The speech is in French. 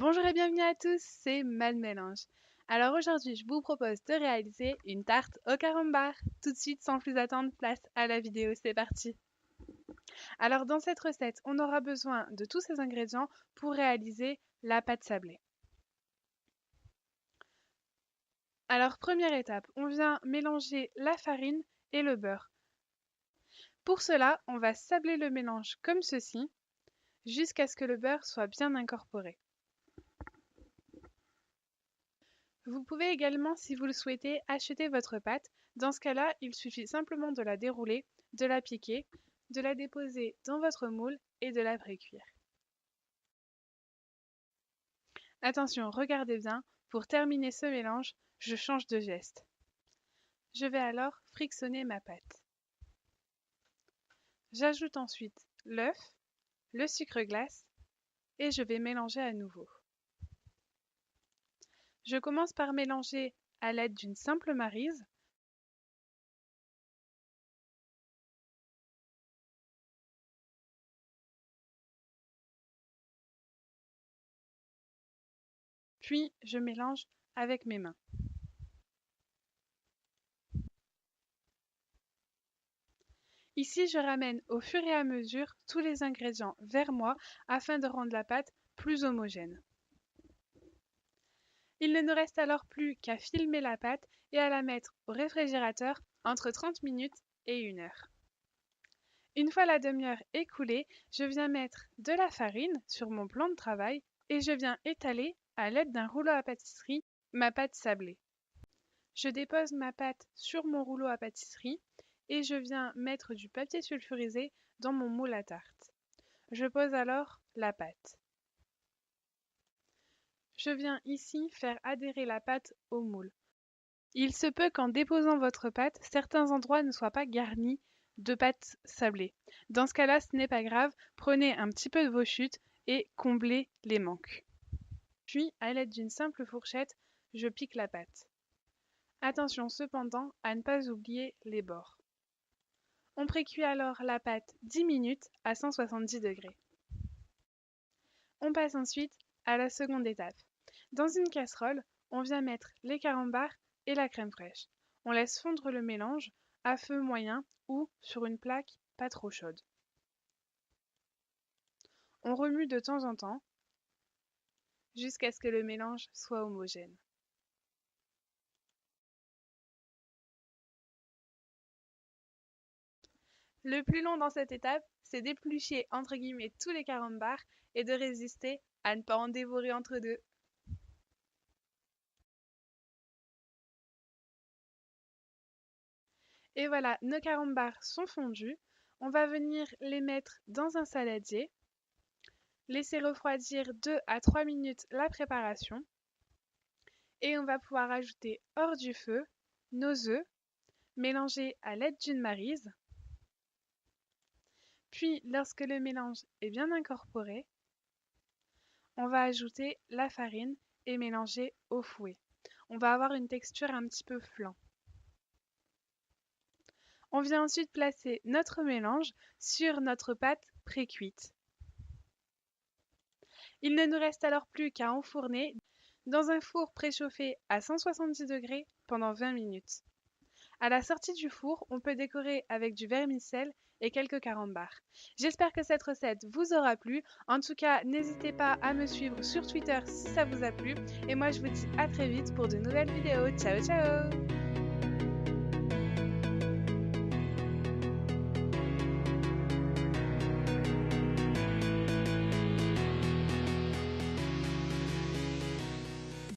Bonjour et bienvenue à tous, c'est Malmélange. Alors aujourd'hui, je vous propose de réaliser une tarte au carambar. Tout de suite, sans plus attendre, place à la vidéo, c'est parti. Alors dans cette recette, on aura besoin de tous ces ingrédients pour réaliser la pâte sablée. Alors première étape, on vient mélanger la farine et le beurre. Pour cela, on va sabler le mélange comme ceci, jusqu'à ce que le beurre soit bien incorporé. Vous pouvez également, si vous le souhaitez, acheter votre pâte. Dans ce cas-là, il suffit simplement de la dérouler, de la piquer, de la déposer dans votre moule et de la précuire. Attention, regardez bien, pour terminer ce mélange, je change de geste. Je vais alors frictionner ma pâte. J'ajoute ensuite l'œuf, le sucre glace et je vais mélanger à nouveau. Je commence par mélanger à l'aide d'une simple maryse. Puis je mélange avec mes mains. Ici, je ramène au fur et à mesure tous les ingrédients vers moi afin de rendre la pâte plus homogène. Il ne nous reste alors plus qu'à filmer la pâte et à la mettre au réfrigérateur entre 30 minutes et 1 heure. Une fois la demi-heure écoulée, je viens mettre de la farine sur mon plan de travail et je viens étaler à l'aide d'un rouleau à pâtisserie ma pâte sablée. Je dépose ma pâte sur mon rouleau à pâtisserie et je viens mettre du papier sulfurisé dans mon moule à tarte. Je pose alors la pâte. Je viens ici faire adhérer la pâte au moule. Il se peut qu'en déposant votre pâte, certains endroits ne soient pas garnis de pâte sablée. Dans ce cas-là, ce n'est pas grave, prenez un petit peu de vos chutes et comblez les manques. Puis, à l'aide d'une simple fourchette, je pique la pâte. Attention cependant à ne pas oublier les bords. On précuit alors la pâte 10 minutes à 170 degrés. On passe ensuite à la seconde étape. Dans une casserole, on vient mettre les carambars et la crème fraîche. On laisse fondre le mélange à feu moyen ou sur une plaque pas trop chaude. On remue de temps en temps jusqu'à ce que le mélange soit homogène. Le plus long dans cette étape, c'est d'éplucher entre guillemets tous les carambars et de résister à ne pas en dévorer entre deux. Et voilà, nos carambars sont fondus. On va venir les mettre dans un saladier, laisser refroidir 2 à 3 minutes la préparation et on va pouvoir ajouter hors du feu nos œufs mélangés à l'aide d'une maryse. Puis, lorsque le mélange est bien incorporé, on va ajouter la farine et mélanger au fouet. On va avoir une texture un petit peu flan. On vient ensuite placer notre mélange sur notre pâte pré-cuite. Il ne nous reste alors plus qu'à enfourner dans un four préchauffé à 170 degrés pendant 20 minutes. À la sortie du four, on peut décorer avec du vermicelle et quelques carambars. J'espère que cette recette vous aura plu. En tout cas, n'hésitez pas à me suivre sur Twitter si ça vous a plu. Et moi, je vous dis à très vite pour de nouvelles vidéos. Ciao, ciao!